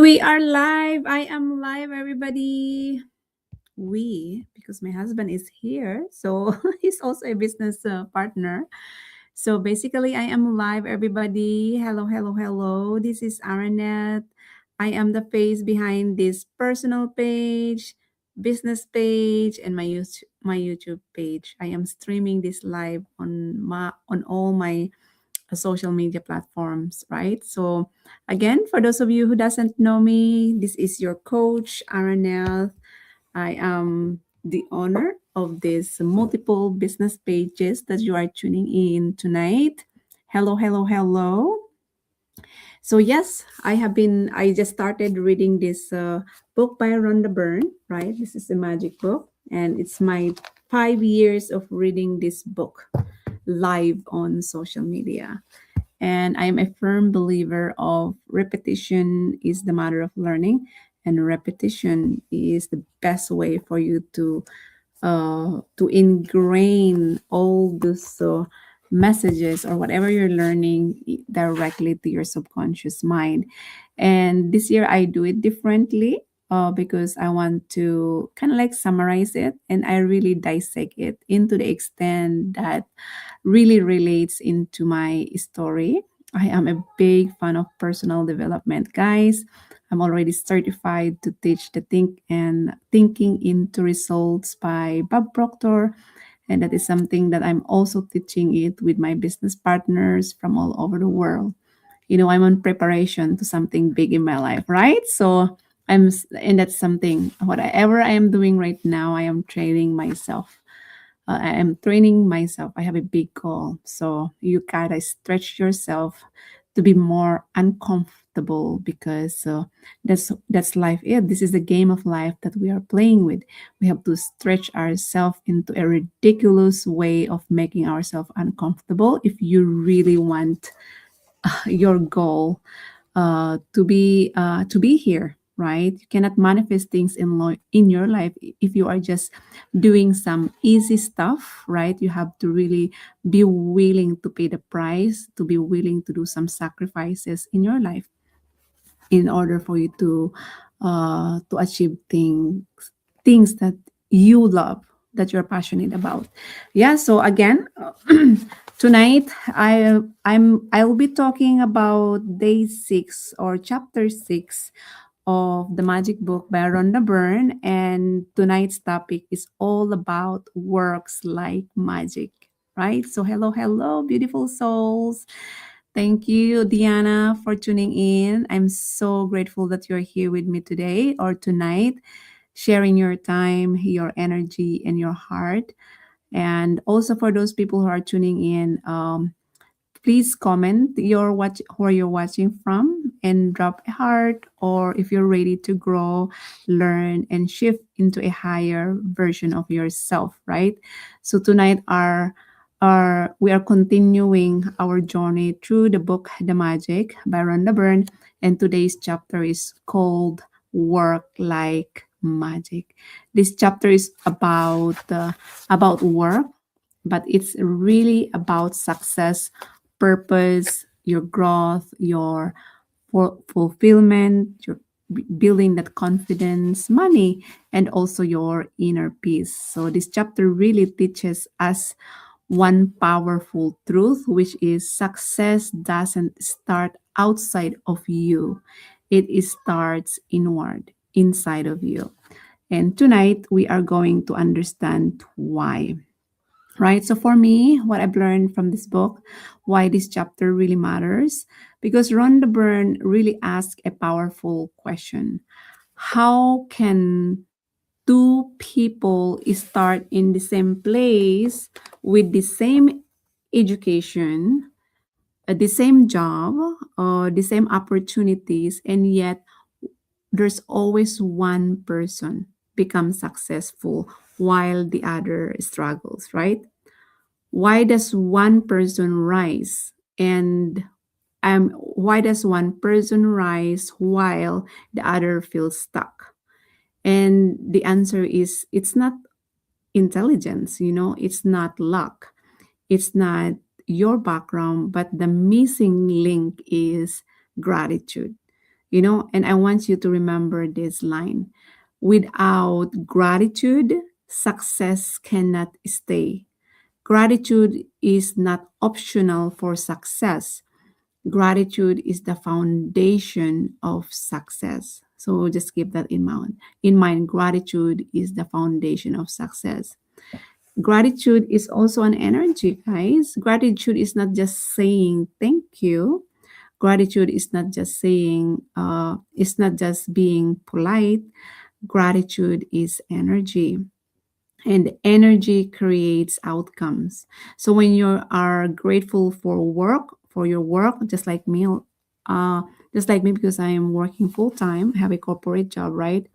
We are live. I am live, everybody. Because my husband is here. So he's also a business partner. So basically, I am live, everybody. Hello, hello, hello. This is Aranet. I am the face behind this personal page, business page, and my YouTube page. I am streaming this live on all my social media platforms, right? So again, for those of you who doesn't know me, this is your coach, Aranel. I am the owner of these multiple business pages that you are tuning in tonight. Hello, hello, hello. So yes, I just started reading this book by Rhonda Byrne, right? This is a magic book, and it's my 5 years of reading this book live on social media. And I'm a firm believer of repetition is the mother of learning, and repetition is the best way for you to ingrain all those messages or whatever you're learning directly to your subconscious mind. And this year I do it differently because I want to kind of like summarize it, and I really dissect it into the extent that really relates into my story. I am a big fan of personal development, guys. I'm already certified to teach the thinking into results by Bob Proctor. And that is something that I'm also teaching it with my business partners from all over the world. I'm on preparation to something big in my life, right? And that's something, whatever I am doing right now, I am training myself. I am training myself. I have a big goal. So you gotta stretch yourself to be more uncomfortable because that's life. Yeah, this is the game of life that we are playing with. We have to stretch ourselves into a ridiculous way of making ourselves uncomfortable if you really want your goal to be here, right? You cannot manifest things in your life if you are just doing some easy stuff, right? You have to really be willing to pay the price, to be willing to do some sacrifices in your life in order for you to achieve things that you love, that you're passionate about. Yeah, so again, tonight I'll be talking about day 6 or chapter 6 of the magic book by Rhonda Byrne, and tonight's topic is all about works like magic, right? So hello, hello, beautiful souls. Thank you, Diana, for tuning in. I'm so grateful that you're here with me today or tonight, sharing your time, your energy, and your heart. And also for those people who are tuning in, please comment where you're watching from and drop a heart, or if you're ready to grow, learn, and shift into a higher version of yourself, right? So tonight we are continuing our journey through the book The Magic by Rhonda Byrne, and today's chapter is called Work Like Magic. This chapter is about work, but it's really about success, purpose, your growth, your fulfillment, your building that confidence, money, and also your inner peace. So this chapter really teaches us one powerful truth, which is success doesn't start outside of you. Starts inward, inside of you. And tonight we are going to understand why. Right. So for me, what I've learned from this book, why this chapter really matters, because Rhonda Byrne really asked a powerful question. How can two people start in the same place with the same education, the same job, the same opportunities, and yet there's always one person becomes successful while the other struggles, right? Why does one person rise and why does one person rise while the other feels stuck? And the answer is it's not intelligence, it's not luck, it's not your background, but the missing link is gratitude. And I want you to remember this line: without gratitude, success cannot stay. Gratitude is not optional for success. Gratitude is the foundation of success. So just keep that in mind. In mind, gratitude is the foundation of success. Gratitude is also an energy, guys. Gratitude is not just saying thank you. Gratitude is not just saying, it's not just being polite. Gratitude is energy, and energy creates outcomes. So when you are grateful for your work, uh, just like me, because I am working full time, I have a corporate job, right?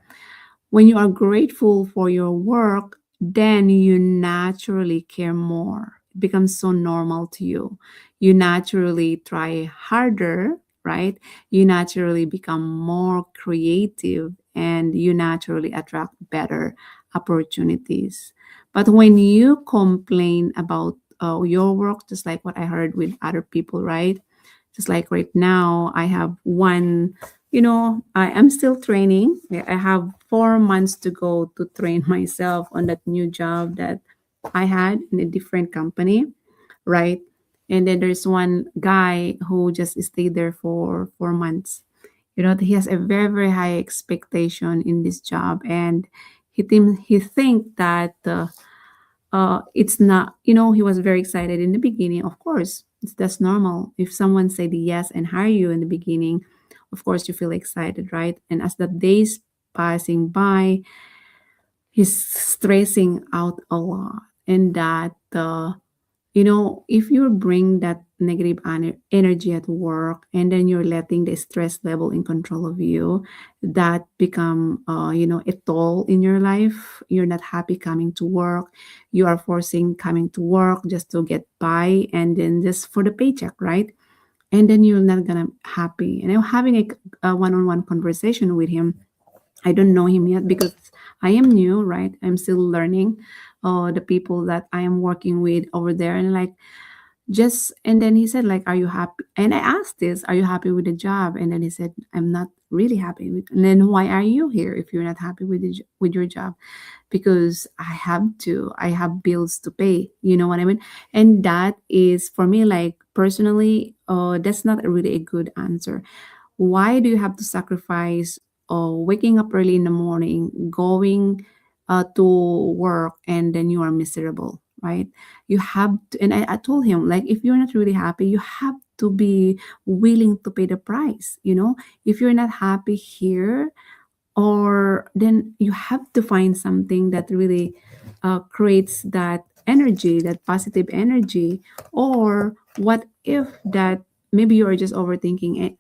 When you are grateful for your work, then you naturally care more. It becomes so normal to you. You naturally try harder, right? You naturally become more creative, and you naturally attract better opportunities. But when you complain about your work, just like what I heard with other people, right? Just like right now, I have one, I am still training. I have 4 months to go to train myself on that new job that I had in a different company, right? And then there's one guy who just stayed there for 4 months. He has a very, very high expectation in this job, and he think that it's not, he was very excited in the beginning. Of course, that's normal. If someone said yes and hire you in the beginning, of course you feel excited, right? And as the days passing by, he's stressing out a lot. And that if you bring that negative energy at work, and then you're letting the stress level in control of you, that become a toll in your life. You're not happy coming to work. You are forcing coming to work just to get by, and then just for the paycheck, right? And then you're not gonna happy. And I'm having a one-on-one conversation with him. I don't know him yet because I am new, right? I'm still learning the people that I am working with over there. And like, just, and then he said, like, are you happy? And I asked this, are you happy with the job? And then he said, I'm not really happy with. And then why are you here if you're not happy with with your job? Because I have bills to pay. You know what I mean? And that is for me, like, personally, that's not really a good answer. Why do you have to sacrifice waking up early in the morning, going to work, and then you are miserable, right? You have to, and I told him, like, if you're not really happy, you have to be willing to pay the price. If you're not happy here, or then you have to find something that really creates that energy, that positive energy. Or what if that maybe you are just overthinking it,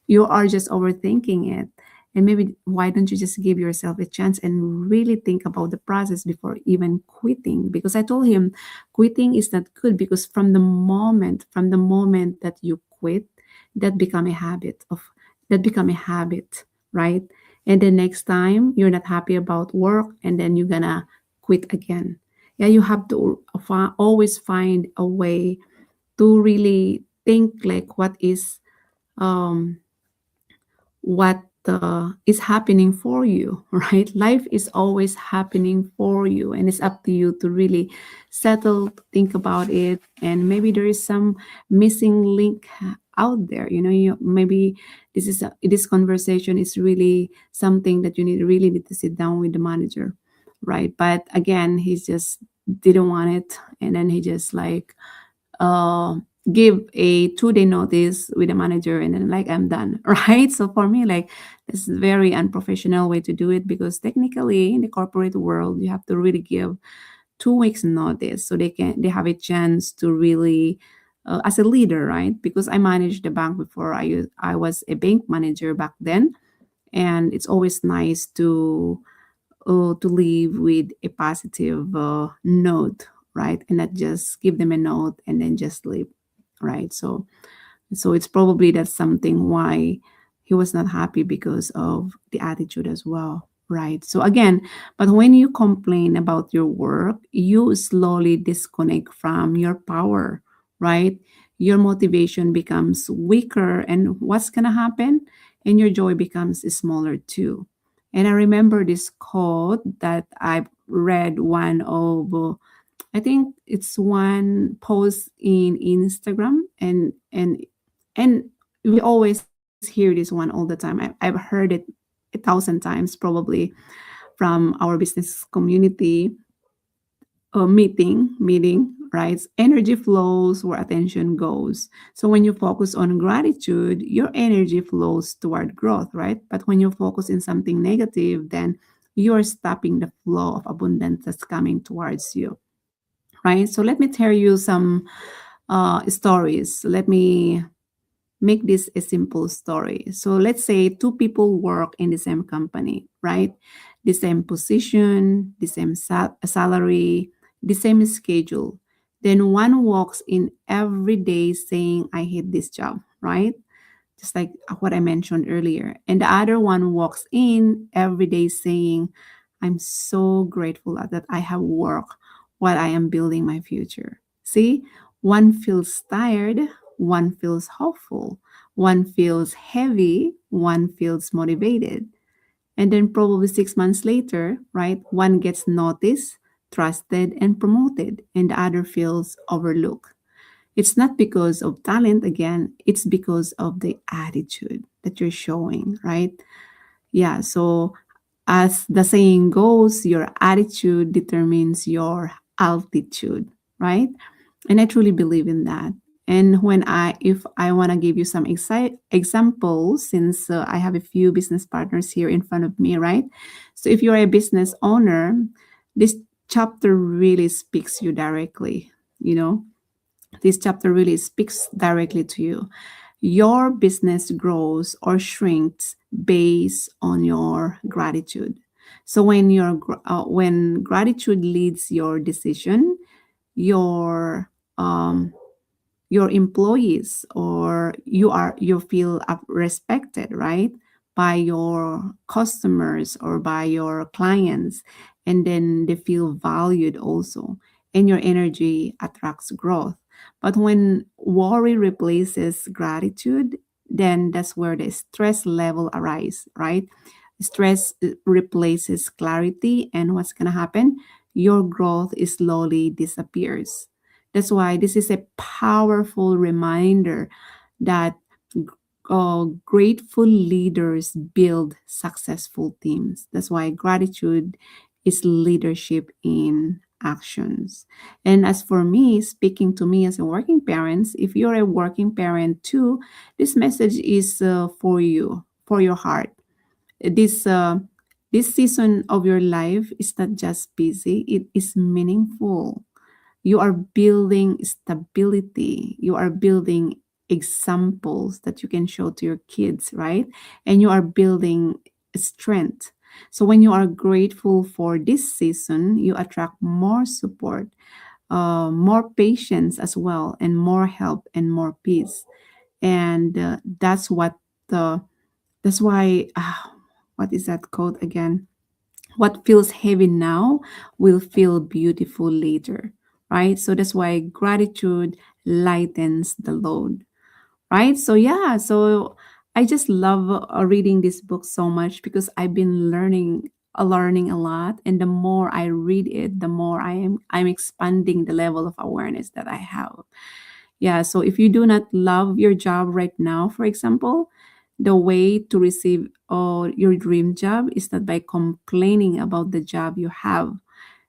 you are just overthinking it. And maybe why don't you just give yourself a chance and really think about the process before even quitting? Because I told him quitting is not good, because from the moment that you quit, that become a habit of that become a habit, right? And the next time you're not happy about work, and then you're gonna quit again. Yeah, you have to always find a way to really think, like, um what is happening for you, right? Life is always happening for you, and it's up to you to really settle, think about it. And maybe there is some missing link out there. Maybe this conversation is really something that you really need to sit down with the manager, right? But again, he's just didn't want it, and then he just like uh, give a 2 day notice with the manager, and then like, I'm done. Right? So for me, like, this is a very unprofessional way to do it, because technically in the corporate world you have to really give 2 weeks notice, so they have a chance to really as a leader, right? Because I managed the bank before. I was a bank manager back then, and it's always nice to leave with a positive note, right? And not just give them a note and then just leave, right? So it's probably that's something why he was not happy, because of the attitude as well, right? So again, but when you complain about your work, you slowly disconnect from your power, right? Your motivation becomes weaker, and what's gonna happen? and your joy becomes smaller too. And I remember this quote that I read one of, I think it's one post in Instagram, and we always hear this one all the time. I've heard it 1,000 times probably from our business community meeting, right? Energy flows where attention goes. So when you focus on gratitude, your energy flows toward growth, right? But when you focus in something negative, then you're stopping the flow of abundance that's coming towards you, right? So let me tell you some stories. Let me make this a simple story. So let's say two people work in the same company, right? The same position, the same salary, the same schedule. Then one walks in every day saying, I hate this job, right? Just like what I mentioned earlier. And the other one walks in every day saying, I'm so grateful that I have work while I am building my future. See, one feels tired, one feels hopeful, one feels heavy, one feels motivated. And then probably 6 months later, right, one gets noticed, trusted, and promoted, and the other feels overlooked. It's not because of talent again, it's because of the attitude that you're showing, right? Yeah, so as the saying goes, your attitude determines your altitude, right? And I truly believe in that. And if I want to give you some examples, since I have a few business partners here in front of me, right? So if you're a business owner, this chapter really speaks you directly, you know, this chapter really speaks directly to you. Your business grows or shrinks based on your gratitude. So when gratitude leads your decision, your um, your employees or you feel respected, right, by your customers or by your clients, and then they feel valued also, and your energy attracts growth. But when worry replaces gratitude, then that's where the stress level arise, right? Stress replaces clarity, and what's going to happen, your growth slowly disappears. That's why this is a powerful reminder that grateful leaders build successful teams. That's why gratitude is leadership in actions. And as for me, speaking to me as a working parent, if you're a working parent too, this message is for you, for your heart. This this season of your life is not just busy; it is meaningful. You are building stability, you are building examples that you can show to your kids, right? And you are building strength. So when you are grateful for this season, you attract more support, more patience as well, and more help and more peace. And the that's why what is that quote again, what feels heavy now will feel beautiful later, right? So that's why gratitude lightens the load, right? So yeah, so I just love reading this book so much because I've been learning a lot, and the more I read it, the more I'm expanding the level of awareness that I have. Yeah, so if you do not love your job right now, for example, the way to receive your dream job is not by complaining about the job you have.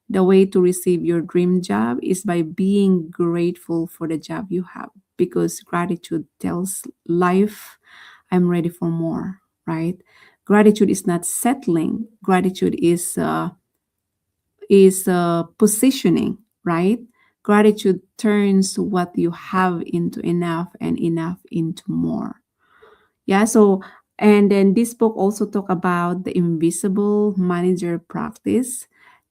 The way to receive your dream job is by being grateful for the job you have, because gratitude tells life, I'm ready for more, right? Gratitude is not settling. Gratitude is positioning, right? Gratitude turns what you have into enough and enough into more. Yeah, so and then this book also talk about the invisible manager practice.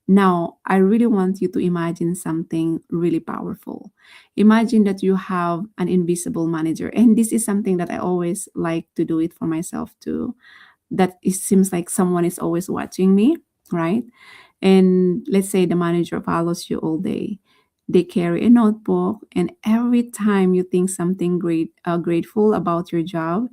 Now, I really want you to imagine something really powerful. Imagine that you have an invisible manager, and this is something that I always like to do it for myself too. That it seems like someone is always watching me, right? And let's say the manager follows you all day. They carry a notebook, and every time you think something grateful about your job,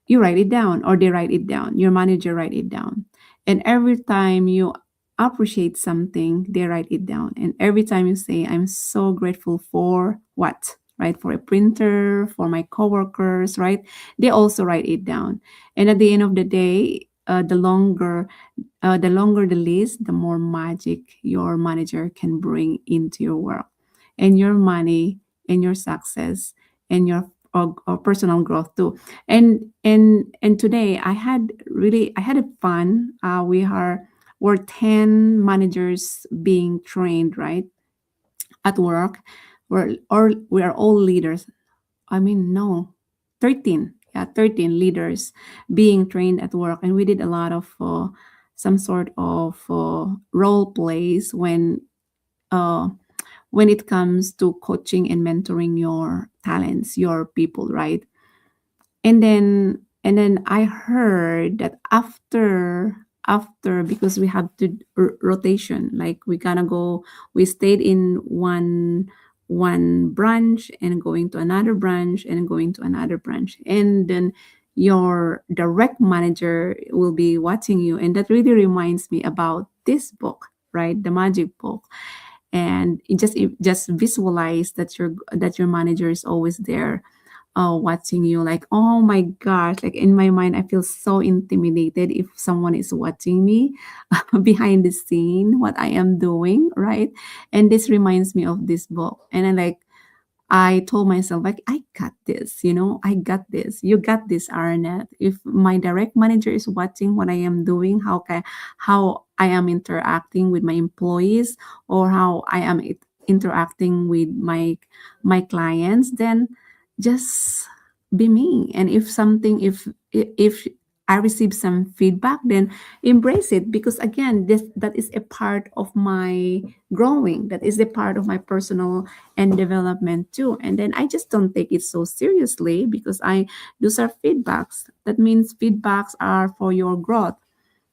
you write it down, or they write it down, your manager write it down. And every time you appreciate something, they write it down. And every time you say, I'm so grateful for what, right? For a printer, for my coworkers, right? They also write it down. And at the end of the day, the longer the list, the more magic your manager can bring into your work, and your money, and your success, and your or personal growth too. And today I had a fun. We're 10 managers being trained, right, at work. We are all leaders. I mean, no, 13. Yeah, 13 leaders being trained at work. And we did a lot of some sort of role plays uh, when it comes to coaching and mentoring your talents, your people, right? And then I heard that after, because we have to rotation, like we stayed in one branch and going to another branch and going to another branch, and then your direct manager will be watching you. And that really reminds me about this book, right? The magic book. And it just visualize that your manager is always there, watching you. Like, oh my gosh, like in my mind I feel so intimidated if someone is watching me behind the scene, what I am doing, right? And this reminds me of this book. And I told myself, like, I got this, I got this. You got this, Arnett. If my direct manager is watching what I am doing, how I am interacting with my employees, or how I am interacting with my clients, then just be me. And if I receive some feedback, then embrace it, because again, that is a part of my growing. That is a part of my personal and development too. And then I just don't take it so seriously, because I those are feedbacks. That means feedbacks are for your growth,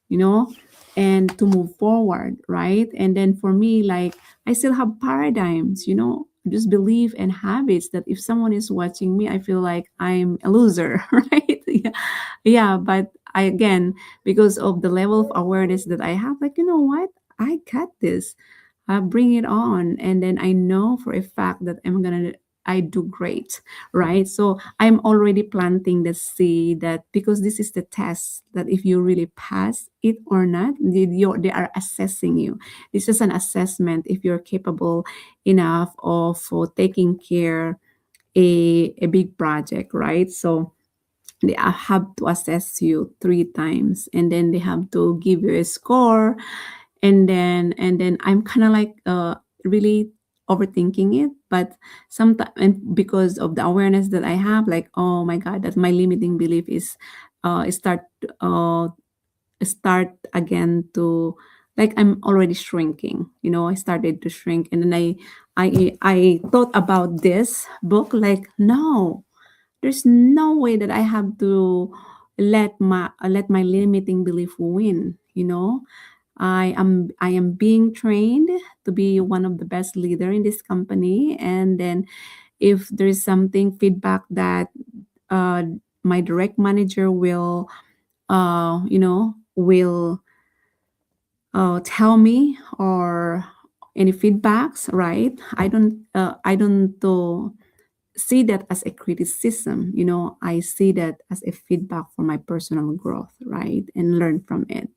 you know, and to move forward, right? And then for me, like, I still have paradigms, just belief and habits that if someone is watching me, I feel like I'm a loser, right? Yeah. Yeah, but I, again, because of the level of awareness that I have, like, you know what? I got this. Bring it on. And then I know for a fact that I do great, right? So I'm already planting the seed, that because this is the test, that if you really pass it or not, they are assessing you. This is an assessment if you're capable enough of taking care a big project, right? So they have to assess you 3 times, and then they have to give you a score. And then I'm kind of like really overthinking it. But sometimes, and because of the awareness that I have, like, oh my god, that my limiting belief is uh start uh start again to, like, I'm already shrinking. I started to shrink. And then I thought about this book, like, no, there's no way that I have to let my limiting belief win. I am being trained to be one of the best leader in this company. And then if there's something feedback that uh, my direct manager will tell me, or any feedbacks, right? I don't see that as a criticism. I see that as a feedback for my personal growth, right? And learn from it.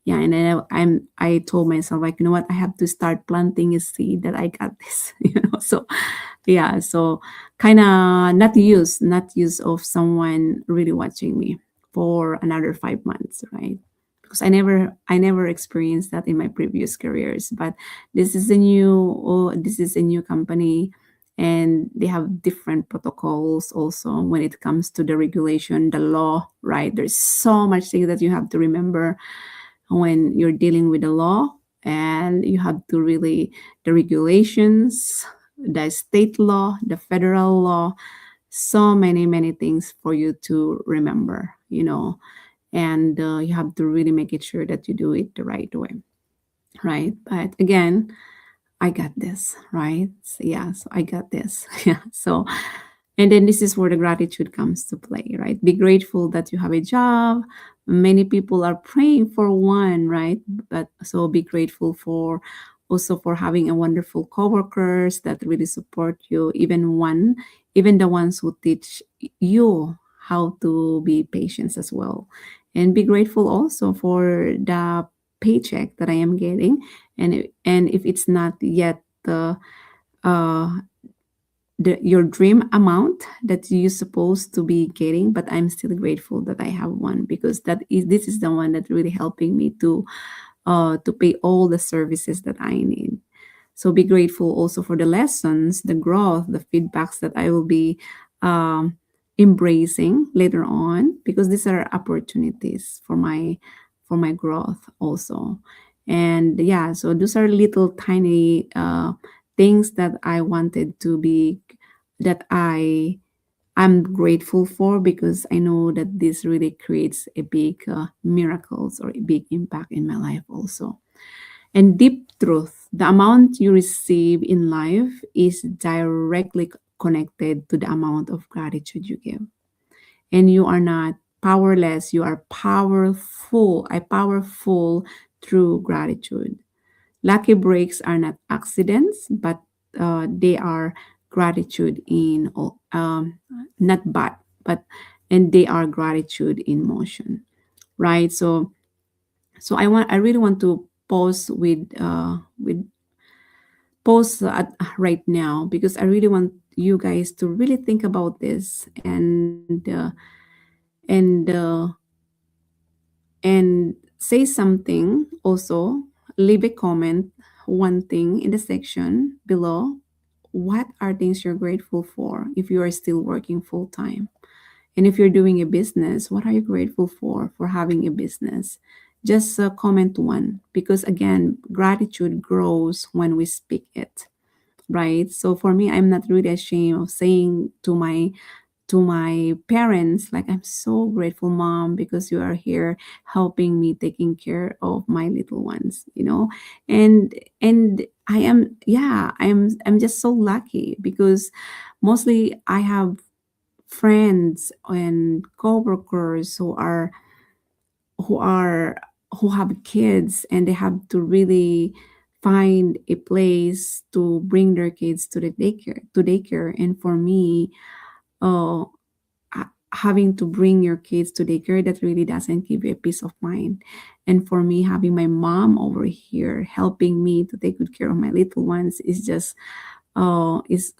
Yeah. And then I told myself, like, you know what, I have to start planting a seed that I got this. So yeah, so kind of not use of someone really watching me for another 5 months, right? Because I never experienced that in my previous careers. But this is a new company, and they have different protocols also when it comes to the regulation, the law, right? There's so much things that you have to remember when you're dealing with the law. And you have to really, the regulations, the state law, the federal law, so many many things for you to remember. And you have to really make it sure that you do it the right way, right? But again, I got this, right? So, yeah, so I got this. Yeah. So And then this is where the gratitude comes to play, right? Be grateful that you have a job. Many people are praying for one, right? But so be grateful for also for having a wonderful coworkers that really support you, even the ones who teach you how to be patient as well. And be grateful also for the paycheck that I am getting. And if it's not yet uh your dream amount that you're supposed to be getting, but I'm still grateful that I have one, because this is the one that really helping me to pay all the services that I need. So be grateful also for the lessons, the growth, the feedbacks that I will be um, embracing later on, because these are opportunities for my growth also. And yeah, so those are little tiny things that I wanted to be that I'm grateful for, because I know that this really creates a big miracles or a big impact in my life also. And deep truth, the amount you receive in life is directly connected to the amount of gratitude you give. And you are not powerless, you are powerful. I powerful through gratitude. Lucky breaks are not accidents, but they are gratitude in not bad, but and they are gratitude in motion, right? So I really want to pause with pause at right now, because I really want you guys to really think about this and and say something also. Leave a comment, one thing in the section below. What are things you're grateful for if you are still working full time? And if you're doing a business, what are you grateful for having a business? Just comment one, because again, gratitude grows when we speak it, right? So for me, I'm not really ashamed of saying to my parents, like, I'm so grateful, mom, because you are here helping me taking care of my little ones, and I am, yeah, I'm just so lucky, because mostly I have friends and coworkers who are who have kids, and they have to really find a place to bring their kids to daycare. And for me, uh having to bring your kids to daycare, that really doesn't give you a peace of mind. And for me, having my mom over here helping me to take good care of my little ones is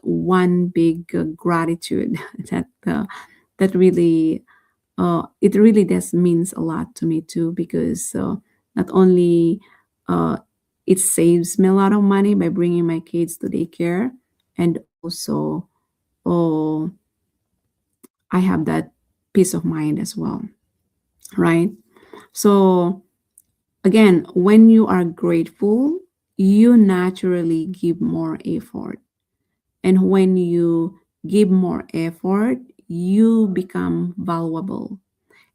one big gratitude that really it really does means a lot to me too, because not only uh, it saves me a lot of money by bringing my kids to daycare, and also oh, I have that peace of mind as well, right? So again, when you are grateful, you naturally give more effort. And when you give more effort, you become valuable.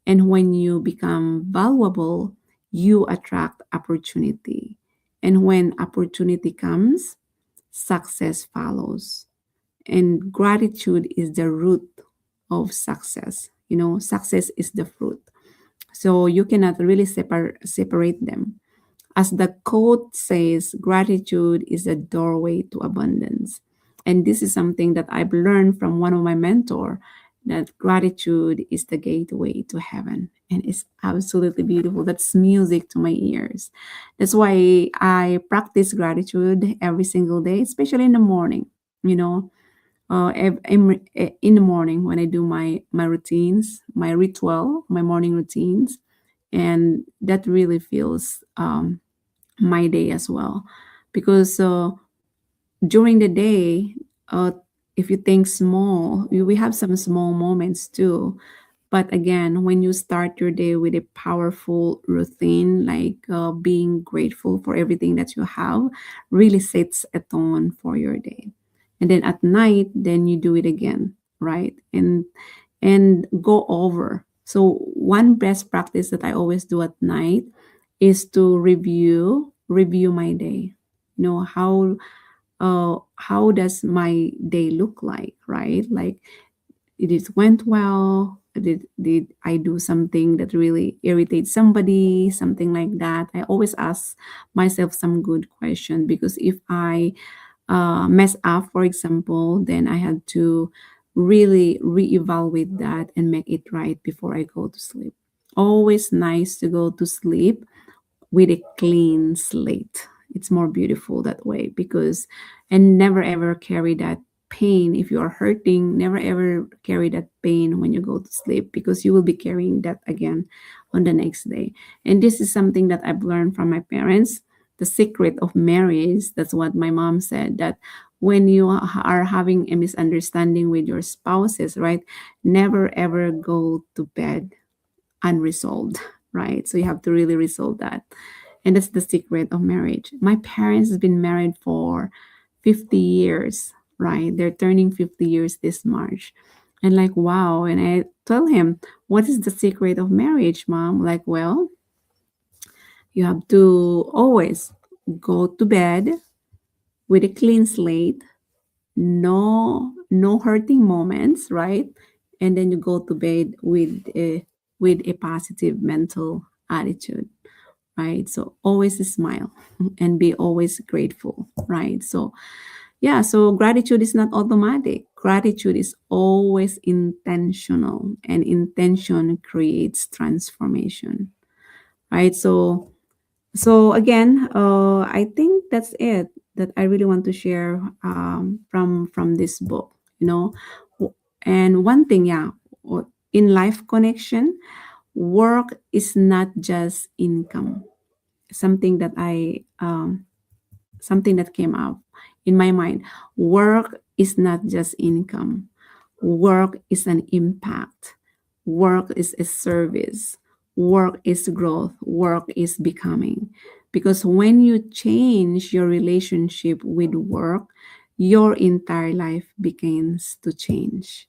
And when you become valuable, you attract opportunity. And when opportunity comes, success follows. And gratitude is the root of success. Success is the fruit. So you cannot really separate them. As the quote says, gratitude is a doorway to abundance. And this is something that I've learned from one of my mentor, that gratitude is the gateway to heaven. And it's absolutely beautiful. That's music to my ears. That's why I practice gratitude every single day, especially in the morning. You know, in the morning when I do my routines, my ritual, my morning routines, and that really feels my day as well, because during the day, uh, if you think small, we have some small moments too. But again, when you start your day with a powerful routine, like being grateful for everything that you have, really sets a tone for your day. And then at night, then you do it again, right? And go over. So one best practice that I always do at night is to review my day. How does my day look like, right? Like it went well. Did I do something that really irritates somebody, something like that? I always ask myself some good question, because if I mess up, for example, then I had to really reevaluate that and make it right before I go to sleep. Always nice to go to sleep with a clean slate. It's more beautiful that way, because, and never ever carry that pain. If you are hurting, never ever carry that pain when you go to sleep, because you will be carrying that again on the next day. And this is something that I've learned from my parents. The secret of marriage, that's what my mom said, that when you are having a misunderstanding with your spouses, right, never ever go to bed unresolved, right? So you have to really resolve that. And that's the secret of marriage. My parents have been married for 50 years, right? They're turning 50 years this March. And like, wow. And I tell him, what is the secret of marriage, mom? Like, well, you have to always go to bed with a clean slate, no hurting moments, right? And then you go to bed with a positive mental attitude, right? So always smile and be always grateful, right? So yeah, so gratitude is not automatic. Gratitude is always intentional, and intention creates transformation, right? So again, I think that's it that I really want to share from this book. You know, and one thing, yeah, in life connection, work is not just income. Something that something that came up in my mind. Work is not just income. Work is an impact. Work is a service. Work is growth. Work is becoming. Because when you change your relationship with work, your entire life begins to change.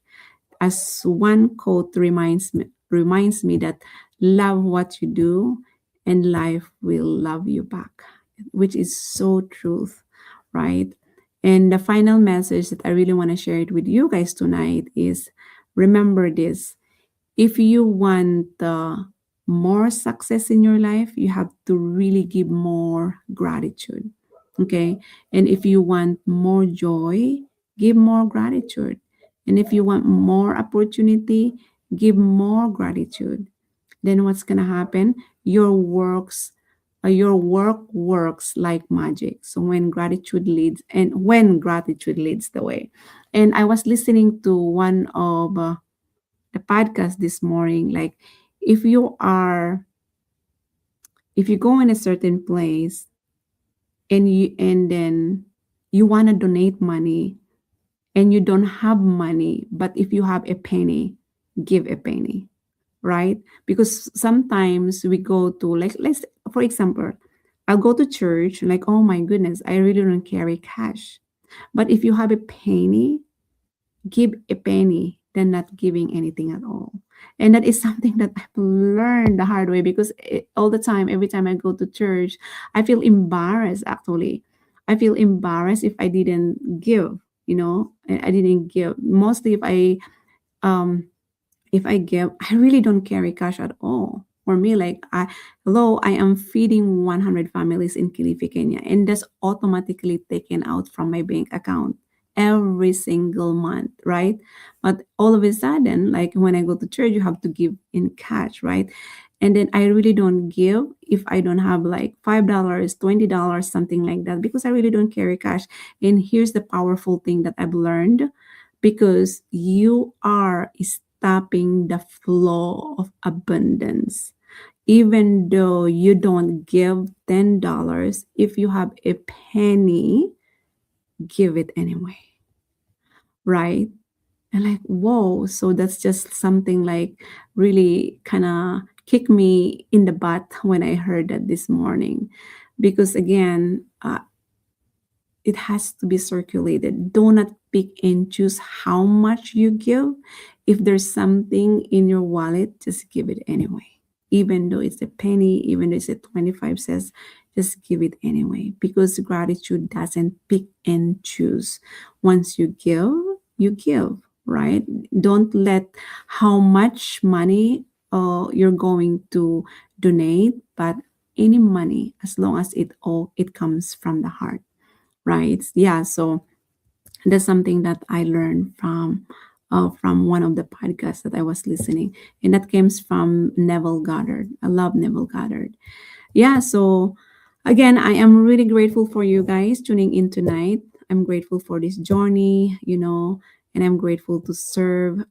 As one quote reminds me that love what you do and life will love you back, which is so truth, right? And the final message that I really want to share it with you guys tonight is, remember this: if you want more success in your life, you have to really give more gratitude. Okay. And if you want more joy, give more gratitude. And if you want more opportunity, give more gratitude. Then what's going to happen? Your work works like magic. So when gratitude leads the way. And I was listening to one of the podcast this morning, like, if you are if you go in a certain place, and then you want to donate money, and you don't have money, but if you have a penny, give a penny, right? Because sometimes we go to, like, let's, for example, I'll go to church, like, oh my goodness, I really don't carry cash. But if you have a penny, give a penny than not giving anything at all. And that is something that I've learned the hard way, because all the time, every time I go to church, I feel embarrassed actually. I feel embarrassed if I didn't give, I didn't give. Mostly um if I give, I really don't carry cash at all. For me, like, hello, I am feeding 100 families in Kilifi, Kenya, and that's automatically taken out from my bank account every single month, right? But all of a sudden, like when I go to church, you have to give in cash, right? And then I really don't give if I don't have like $5, $20, something like that, because I really don't carry cash. And here's the powerful thing that I've learned: because you are stopping the flow of abundance. Even though you don't give $10, if you have a penny, give it anyway, right? And like, whoa, so that's just something like really kind of kicked me in the butt when I heard that this morning. Because again, it has to be circulated. Do not pick and choose how much you give. If there's something in your wallet, just give it anyway. Even though it's a penny, even though it's a 25 cents, just give it anyway. Because gratitude doesn't pick and choose. Once you give, right? Don't let how much money you're going to donate, but any money, as long as it comes from the heart, right? Yeah, so that's something that I learned from one of the podcasts that I was listening, and that comes from Neville Goddard. I love Neville Goddard. Yeah, so again, I am really grateful for you guys tuning in tonight. I'm grateful for this journey, and I'm grateful to serve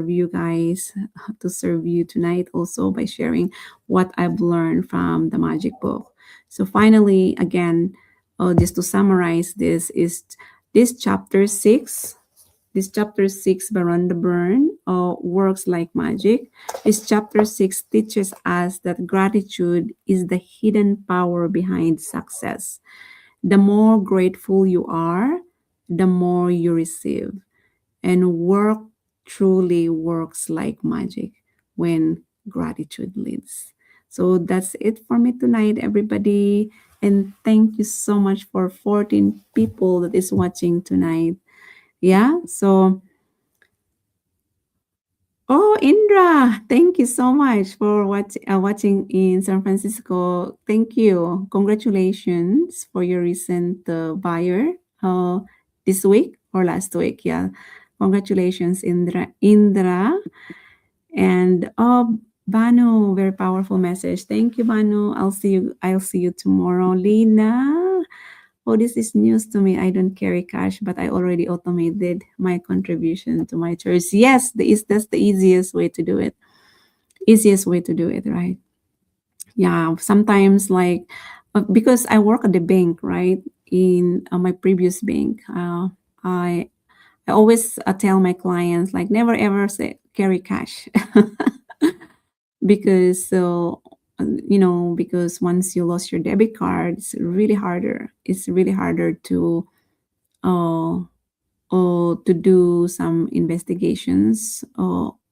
you guys, to serve you tonight also by sharing what I've learned from the magic book. So finally, again, just to summarize, this chapter six. This chapter 6 by Rhonda Byrne works like magic. This chapter 6 teaches us that gratitude is the hidden power behind success. The more grateful you are, the more you receive. And work truly works like magic when gratitude leads. So that's it for me tonight, everybody. And thank you so much for 14 people that is watching tonight. Yeah, so oh, Indra, thank you so much for watching in San Francisco. Thank you. Congratulations for your recent buyer this week or last week. Yeah. Congratulations, Indra. Indra. And Banu, very powerful message. Thank you, Banu. I'll see you tomorrow. Lina. Oh, this is news to me. I don't carry cash, but I already automated my contribution to my church. Yes, that's the easiest way to do it. Easiest way to do it, right? Yeah, sometimes like because I work at the bank, right? In my previous bank, I I always tell my clients like never ever say carry cash because because once you lost your debit card, it's really harder. It's really harder uh, to do some investigations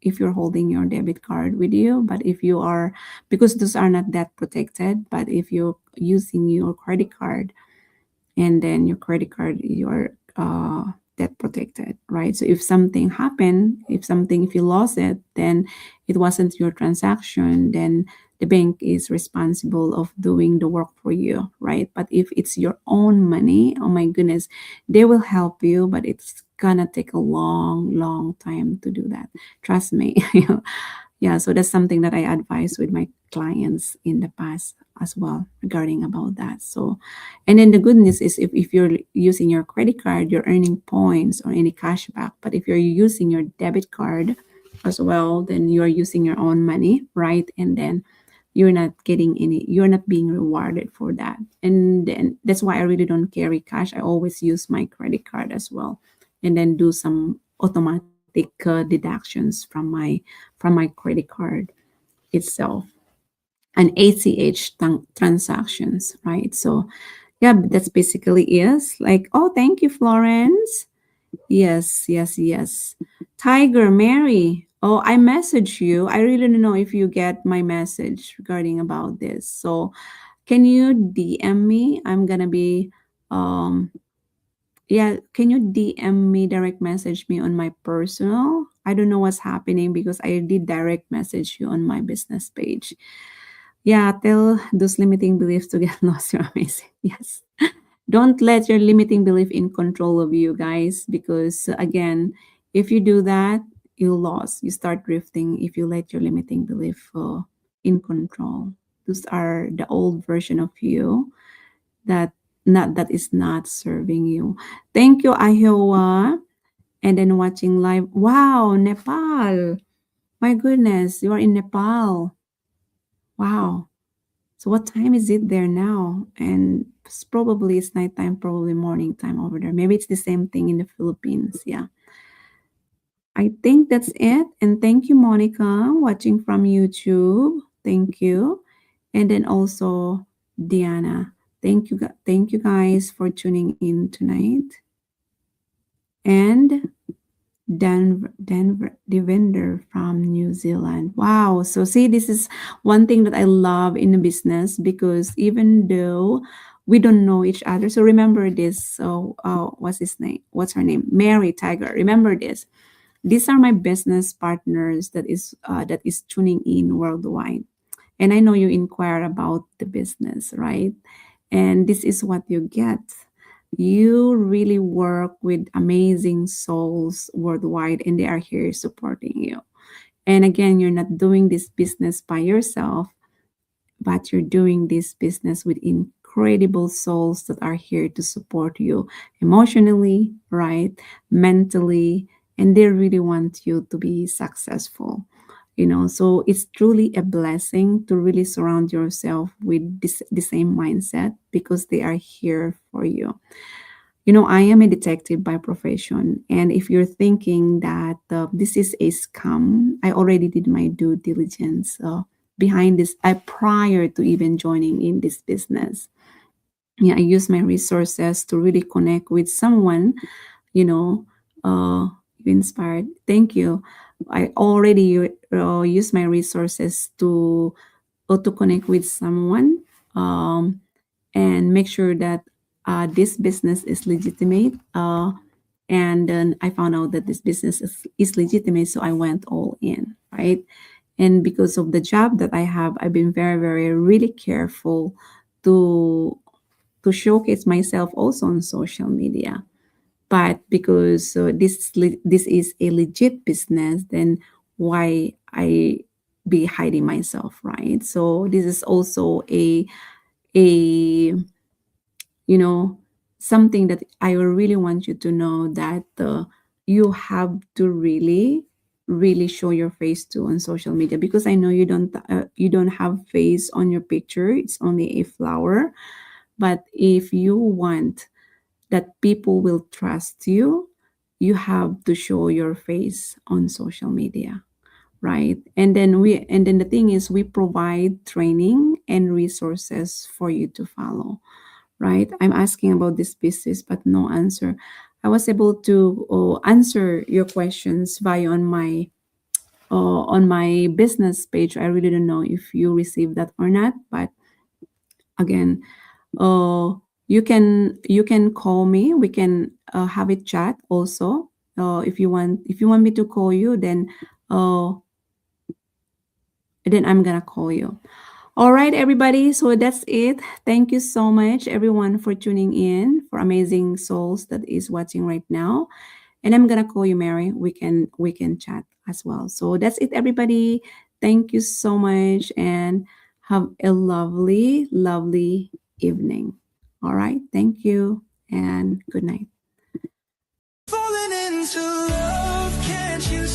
if you're holding your debit card with you. But if you are, because those are not that protected, but if you're using your credit card, and then your credit card, you're debt protected, right? So if something happened, if you lost it, then it wasn't your transaction, then the bank is responsible of doing the work for you, right? But if it's your own money, oh my goodness, they will help you, but it's gonna take a long, long time to do that. Trust me. Yeah, so that's something that I advise with my clients in the past as well regarding about that. So, and then the good news is if you're using your credit card, you're earning points or any cash back. But if you're using your debit card as well, then you're using your own money, right? And then you're not being rewarded for that. And then that's why I really don't carry cash. I always use my credit card as well, and then do some automatic deductions from my credit card itself, and ACH transactions, right? So yeah, that's basically is like, oh, thank you, Florence. Yes, yes, yes. Tiger Mary. Oh, I messaged you. I really don't know if you get my message regarding about this. So can you DM me? I'm gonna be yeah, can you DM me, direct message me on my personal? I don't know what's happening because I did direct message you on my business page. Yeah, tell those limiting beliefs to get lost. You're amazing. Yes. Don't let your limiting belief in control of you, guys, because again, if you do that, you lost. You start drifting if you let your limiting belief in control. Those are the old version of you that is not serving you. Thank you, Iowa. And then watching live. Wow, Nepal. My goodness, you are in Nepal. Wow. So what time is it there now? And probably it's nighttime, probably morning time over there. Maybe it's the same thing in the Philippines. Yeah. I think that's it. And thank you, Monica, watching from YouTube. Thank you. And then also Diana. Thank you guys for tuning in tonight. And Devender from New Zealand. Wow. So see, this is one thing that I love in the business, because even though we don't know each other, so remember this. So what's his name? What's her name? Mary Tiger. Remember this. These are my business partners that is tuning in worldwide. And I know you inquire about the business, right? And this is what you get. You really work with amazing souls worldwide, and they are here supporting you. And again, you're not doing this business by yourself, but you're doing this business with incredible souls that are here to support you emotionally, right? Mentally, and they really want you to be successful. So it's truly a blessing to really surround yourself with the same mindset, because they are here for you. I am a detective by profession. And if you're thinking that this is a scam, I already did my due diligence behind this prior to even joining in this business. Yeah, I use my resources to really connect with someone, you know, uh, inspired. Thank you. I already use my resources to connect with someone, and make sure that this business is legitimate. And then I found out that this business is legitimate, so I went all in, right? And because of the job that I have, I've been very, very, really careful to to showcase myself also on social media. But because this is a legit business, then why I be hiding myself, right? So this is also a you know something that I really want you to know, that you have to really really show your face too on social media, because I know you don't have face on your picture, it's only a flower. But if you want that people will trust you, you have to show your face on social media, right? And then the thing is, we provide training and resources for you to follow, right? I'm asking about this business, but no answer. I was able to answer your questions via on my business page. I really don't know if you received that or not, but again, uh, you can call me. We can have a chat also. If you want me to call you, uh, then I'm gonna call you. All right, everybody. So that's it. Thank you so much, everyone, for tuning in. For amazing souls that is watching right now, and I'm gonna call you, Mary. We can chat as well. So that's it, everybody. Thank you so much, and have a lovely, lovely evening. All right. Thank you, and good night. Falling into love, can't you